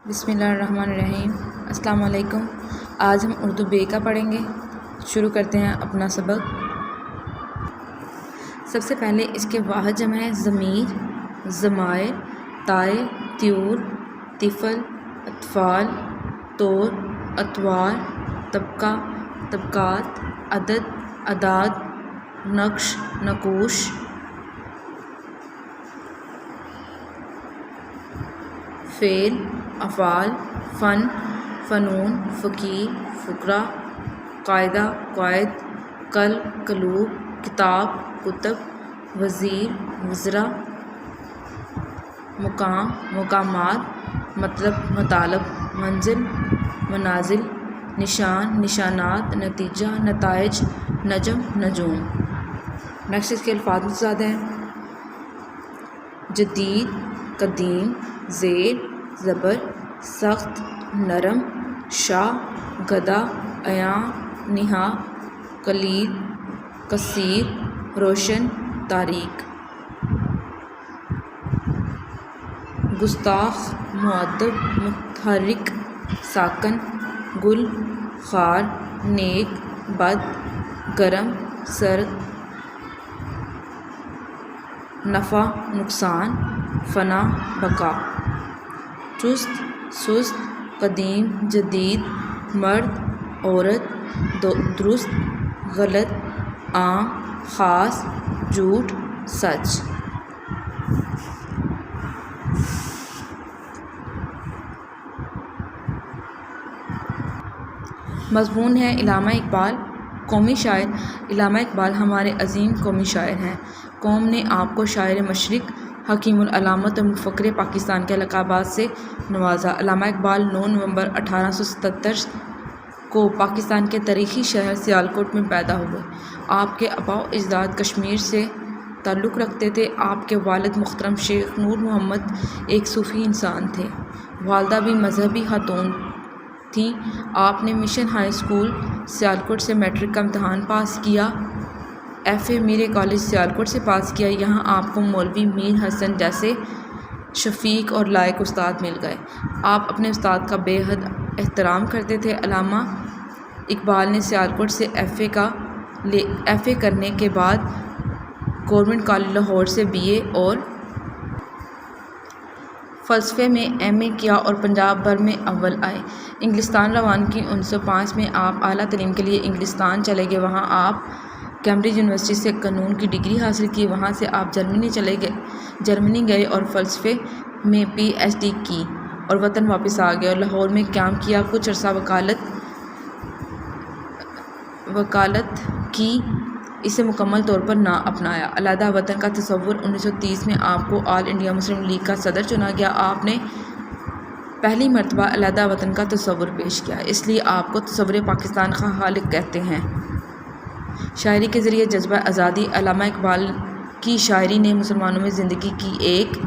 بسم اللہ الرحمن الرحیم۔ السلام علیکم۔ آج ہم اردو بے کا پڑھیں گے۔ شروع کرتے ہیں اپنا سبق۔ سب سے پہلے اس کے واحد جمع ہے ضمیر، ضمائر، تائے، طیور، طفل، اطفال، طور، اطوار، طبقہ، طبقات، عدد، اعداد، نقش، نقوش، فعل، افعال، فن، فنون، فقیر، فقرا، قاعدہ، قواعد، قلب، قلوب، کتاب، کتب، وزیر، وزراء، مقام، مقامات، مطلب، مطالب، منزل، منازل، نشان، نشانات، نتیجہ، نتائج، نجم، نجوم۔ نیکسٹ اس کے الفاظ متضاد ہیں: جدید، قدیم، زیر، زبر، سخت، نرم، شاہ، گدھا، عیاں، نہا، قلیل، کثیر، روشن، تاریک۔ گستاخ، مؤدب، متحرک، ساکن، گل، خار، نیک، بد، گرم، سرد، نفع، نقصان، فنا، بقا۔ چست، سست، قدیم، جدید، مرد، عورت، درست، غلط، عام، خاص، جھوٹ، سچ۔ مضمون ہے علامہ اقبال، قومی شاعر۔ علامہ اقبال ہمارے عظیم قومی شاعر ہیں۔ قوم نے آپ کو شاعر مشرق، حکیم العلامت اور مفکر پاکستان کے لقبات سے نوازا۔ علامہ اقبال 9 نومبر 1877 کو پاکستان کے تاریخی شہر سیالکوٹ میں پیدا ہوئے۔ آپ کے آباء و اجداد کشمیر سے تعلق رکھتے تھے۔ آپ کے والد محترم شیخ نور محمد ایک صوفی انسان تھے۔ والدہ بھی مذہبی خاتون تھیں۔ آپ نے مشن ہائی اسکول سیالکوٹ سے میٹرک کا امتحان پاس کیا۔ ایف اے میرے کالج سیالکوٹ سے پاس کیا۔ یہاں آپ کو مولوی میر حسن جیسے شفیق اور لائق استاد مل گئے۔ آپ اپنے استاد کا بے حد احترام کرتے تھے۔ علامہ اقبال نے سیالکوٹ سے ایف اے کرنے کے بعد گورنمنٹ کالج لاہور سے بی اے اور فلسفے میں ایم اے کیا اور پنجاب بھر میں اول آئے۔ انگلستان روانگی 1905 میں آپ اعلیٰ تعلیم کے لیے انگلستان چلے گئے۔ وہاں آپ کیمبرج یونیورسٹی سے قانون کی ڈگری حاصل کی۔ وہاں سے آپ جرمنی گئے اور فلسفے میں پی ایچ ڈی کی اور وطن واپس آ گئے اور لاہور میں قیام کیا۔ کچھ عرصہ وکالت کی، اسے مکمل طور پر نہ اپنایا۔ علیحدہ وطن کا تصور 1930 میں آپ کو آل انڈیا مسلم لیگ کا صدر چنا گیا۔ آپ نے پہلی مرتبہ علیحدہ وطن کا تصور پیش کیا، اس لیے آپ کو تصور پاکستان کا خالق کہتے ہیں۔ شاعری کے ذریعے جذبہ آزادی۔ علامہ اقبال کی شاعری نے مسلمانوں میں زندگی کی ایک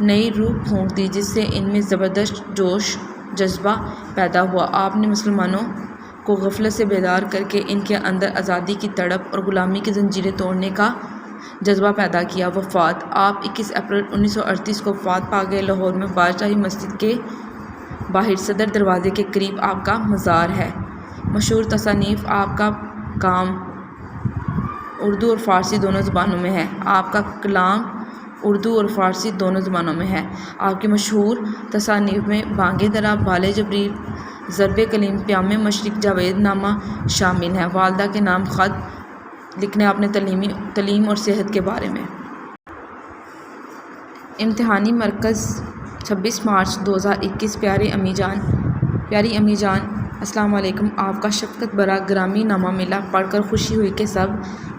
نئی روح پھونک دی، جس سے ان میں زبردست جوش جذبہ پیدا ہوا۔ آپ نے مسلمانوں کو غفلت سے بیدار کر کے ان کے اندر آزادی کی تڑپ اور غلامی کی زنجیریں توڑنے کا جذبہ پیدا کیا۔ وفات: آپ 21 اپریل 1938 کو وفات پا گئے۔ لاہور میں بادشاہی مسجد کے باہر صدر دروازے کے قریب آپ کا مزار ہے۔ مشہور تصانیف: آپ کا کام اردو اور فارسی دونوں زبانوں میں ہے۔ آپ کا کلام اردو اور فارسی دونوں زبانوں میں ہے۔ آپ کی مشہور تصانیف میں بانگ درا، بال جبریل، ضرب کلیم، پیام مشرق، جاوید نامہ شامل ہیں۔ والدہ کے نام خط لکھنے اپنے تعلیم اور صحت کے بارے میں۔ امتحانی مرکز 26 مارچ 2021۔ پیاری امی جان، السلام علیکم۔ آپ کا شفقت بھرا گرامی نامہ ملا، پڑھ کر خوشی ہوئی کہ سب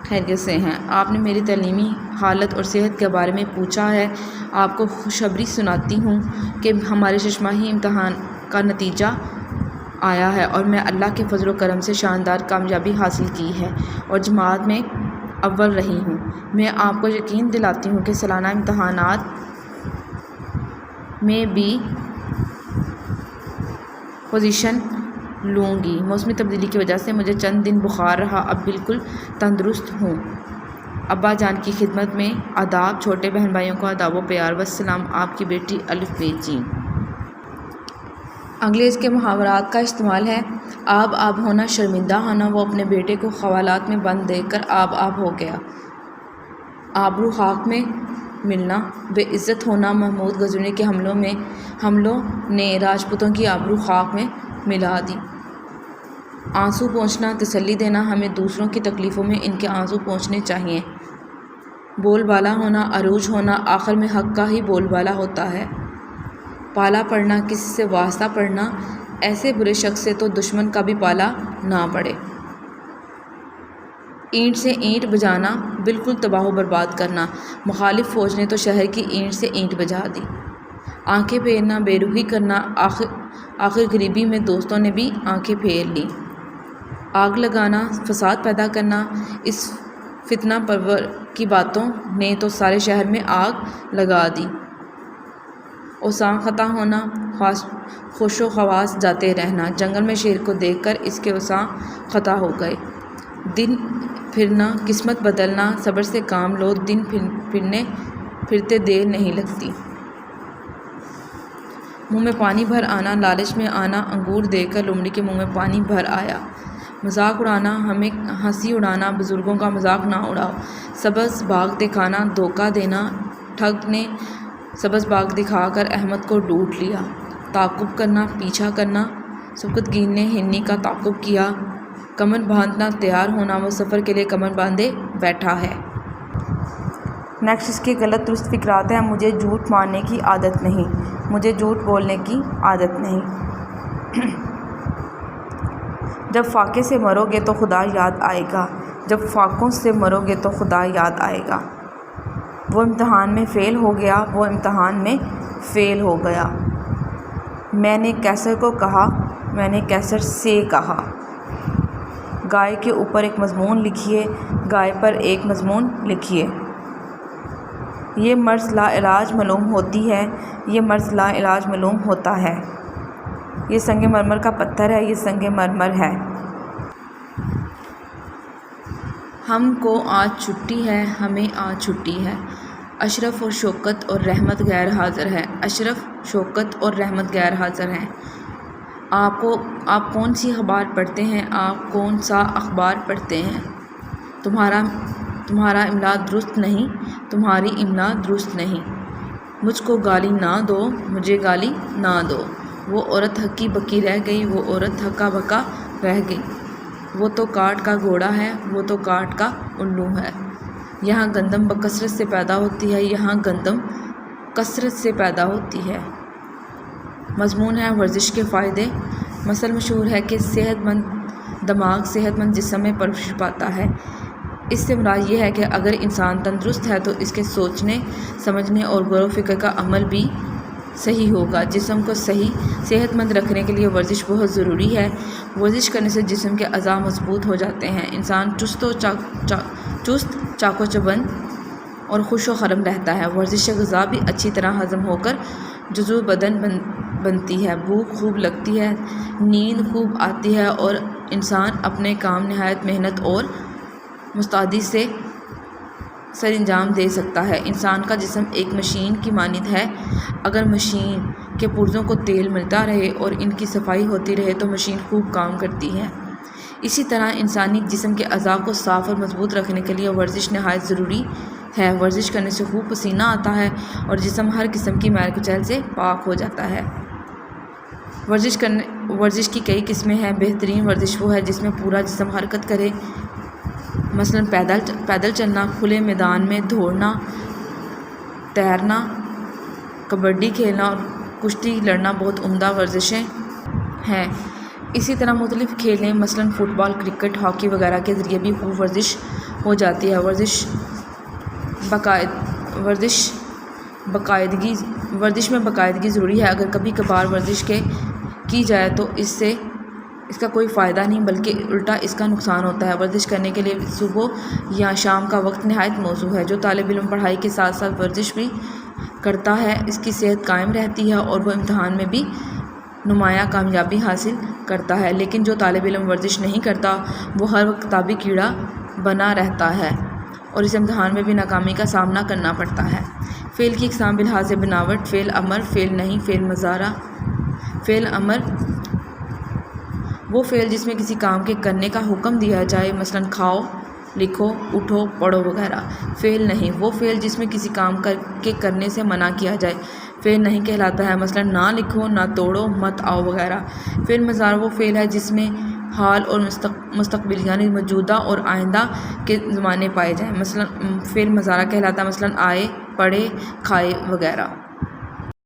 خیریت سے ہیں۔ آپ نے میری تعلیمی حالت اور صحت کے بارے میں پوچھا ہے۔ آپ کو خوشخبری سناتی ہوں کہ ہمارے 6 ماہی امتحان کا نتیجہ آیا ہے اور میں اللہ کے فضل و کرم سے شاندار کامیابی حاصل کی ہے اور جماعت میں اول رہی ہوں۔ میں آپ کو یقین دلاتی ہوں کہ سالانہ امتحانات میں بھی پوزیشن لوں گی۔ موسمی تبدیلی کی وجہ سے مجھے چند دن بخار رہا، اب بالکل تندرست ہوں۔ ابا جان کی خدمت میں آداب، چھوٹے بہن بھائیوں کو آداب و پیار، والسلام، آپ کی بیٹی الف ب ج۔ انگریز کے محاورات کا استعمال ہے۔ آب آب ہونا، شرمندہ ہونا۔ وہ اپنے بیٹے کو خوالات میں بند دیکھ کر آب آب ہو گیا۔ آبرو خاک میں ملنا، بے عزت ہونا۔ محمود غزنوی کے حملوں نے راجپوتوں کی آبرو خاک میں ملا دی۔ آنسو پونچھنا، تسلی دینا۔ ہمیں دوسروں کی تکلیفوں میں ان کے آنسو پونچھنے چاہیے۔ بول بالا ہونا، عروج ہونا۔ آخر میں حق کا ہی بول بالا ہوتا ہے۔ پالا پڑنا، کسی سے واسطہ پڑنا، ایسے برے شخص سے تو دشمن کا بھی پالا نہ پڑے۔ اینٹ سے اینٹ بجانا، بالکل تباہ و برباد کرنا۔ مخالف فوج نے تو شہر کی اینٹ سے اینٹ بجا دی۔ آنکھیں پھیرنا، بے روحی کرنا۔ آخر غریبی میں دوستوں نے بھی آنکھیں پھیر لیں۔ آگ لگانا، فساد پیدا کرنا۔ اس فتنہ پرور کی باتوں نے تو سارے شہر میں آگ لگا دی۔ اوساں خطا ہونا، خوش و خواص جاتے رہنا۔ جنگل میں شیر کو دیکھ کر اس کے اوساں خطا ہو گئے۔ دن پھرنا، قسمت بدلنا۔ صبر سے کام لو، دن پھرتے دیر نہیں لگتی۔ منہ میں پانی بھر آنا، لالچ میں آنا۔ انگور دیکھ کر لومڑی کے منہ میں پانی بھر آیا۔ مذاق اڑانا، ہمیں ہنسی اڑانا۔ بزرگوں کا مذاق نہ اڑاؤ۔ سبز باغ دکھانا، دھوکہ دینا۔ ٹھگ نے سبز باغ دکھا کر احمد کو ڈوٹ لیا۔ تعاقب کرنا، پیچھا کرنا۔ سبکتگین نے ہرنی کا تعاقب کیا۔ کمر باندھنا، تیار ہونا۔ وہ سفر کے لیے کمر باندھے بیٹھا ہے۔ نیکسٹ اس کے غلط درست فکرات ہیں۔ مجھے جھوٹ مارنے کی عادت نہیں، مجھے جھوٹ بولنے کی عادت نہیں۔ جب فاقے سے مرو گے تو خدا یاد آئے گا، جب فاقوں سے مرو گے تو خدا یاد آئے گا۔ وہ امتحان میں فیل ہو گیا، وہ امتحان میں فیل ہو گیا۔ میں نے کیسر کو کہا، میں نے کیسر سے کہا۔ گائے کے اوپر ایک مضمون لکھیے، گائے پر ایک مضمون لکھیے۔ یہ مرض لا علاج معلوم ہوتی ہے، یہ مرض لا علاج معلوم ہوتا ہے۔ یہ سنگ مرمر کا پتھر ہے، یہ سنگ مرمر ہے۔ ہم کو آج چھٹی ہے، ہمیں آج چھٹی ہے۔ اشرف اور شوکت اور رحمت غیر حاضر ہے، اشرف، شوکت اور رحمت غیر حاضر ہیں۔ آپ کون سی اخبار پڑھتے ہیں؟ آپ کون سا اخبار پڑھتے ہیں؟ تمہارا املا درست نہیں، تمہاری املا درست نہیں۔ مجھ کو گالی نہ دو، مجھے گالی نہ دو۔ وہ عورت ہکی بکی رہ گئی، وہ عورت ہکا بکا رہ گئی۔ وہ تو کاٹ کا گھوڑا ہے، وہ تو کاٹ کا الو ہے۔ یہاں گندم بکثرت سے پیدا ہوتی ہے، یہاں گندم کثرت سے پیدا ہوتی ہے۔ مضمون ہے ورزش کے فائدے۔ مثل مشہور ہے کہ صحت مند دماغ صحت مند جسم میں پرورش پاتا ہے۔ اس سے مراد یہ ہے کہ اگر انسان تندرست ہے تو اس کے سوچنے، سمجھنے اور غور و فکر کا عمل بھی صحیح ہوگا۔ جسم کو صحت مند رکھنے کے لیے ورزش بہت ضروری ہے۔ ورزش کرنے سے جسم کے اعضاء مضبوط ہو جاتے ہیں، انسان چست چاق و چوبند اور خوش و خرم رہتا ہے۔ ورزش سے غذا بھی اچھی طرح ہضم ہو کر جزو بدن بنتی ہے، بھوک خوب لگتی ہے، نیند خوب آتی ہے اور انسان اپنے کام نہایت محنت اور مستعدی سے سر انجام دے سکتا ہے۔ انسان کا جسم ایک مشین کی مانند ہے، اگر مشین کے پرزوں کو تیل ملتا رہے اور ان کی صفائی ہوتی رہے تو مشین خوب کام کرتی ہے۔ اسی طرح انسانی جسم کے اعضاء کو صاف اور مضبوط رکھنے کے لیے ورزش نہایت ضروری ہے۔ ورزش کرنے سے خوب پسینہ آتا ہے اور جسم ہر قسم کی میل کچیل سے پاک ہو جاتا ہے۔ ورزش کی کئی قسمیں ہیں۔ بہترین ورزش وہ ہے جس میں پورا جسم حرکت کرے، مثلاً پیدل چلنا، کھلے میدان میں دوڑنا، تیرنا، کبڈی کھیلنا اور کشتی لڑنا بہت عمدہ ورزشیں ہیں۔ اسی طرح مختلف کھیلیں مثلاً فٹ بال، کرکٹ، ہاکی وغیرہ کے ذریعے بھی خوب ورزش ہو جاتی ہے۔ ورزش میں باقاعدگی ضروری ہے۔ اگر کبھی کبھار ورزش کی جائے تو اس کا کوئی فائدہ نہیں بلکہ الٹا اس کا نقصان ہوتا ہے۔ ورزش کرنے کے لیے صبح یا شام کا وقت نہایت موزوں ہے۔ جو طالب علم پڑھائی کے ساتھ ساتھ ورزش بھی کرتا ہے اس کی صحت قائم رہتی ہے اور وہ امتحان میں بھی نمایاں کامیابی حاصل کرتا ہے، لیکن جو طالب علم ورزش نہیں کرتا وہ ہر وقت کتابی کیڑا بنا رہتا ہے اور اس امتحان میں بھی ناکامی کا سامنا کرنا پڑتا ہے۔ فعل کی اقسام بالحاظ بناوٹ: فعل امر، فعل نہیں، فعل مضارع، فعل امر وہ فعل جس میں کسی کام کے کرنے کا حکم دیا جائے، مثلاً کھاؤ، لکھو، اٹھو، پڑھو وغیرہ۔ فعل نہیں وہ فعل جس میں کسی کام کے کرنے سے منع کیا جائے، فعل نہیں کہلاتا ہے، مثلاً نہ لکھو، نہ توڑو، مت آؤ وغیرہ۔ فعل مضارع وہ فعل ہے جس میں حال اور مستقبل یعنی موجودہ اور آئندہ کے زمانے پائے جائیں، مثلاً فعل مضارع کہلاتا ہے، مثلاً آئے، پڑھے، کھائے وغیرہ۔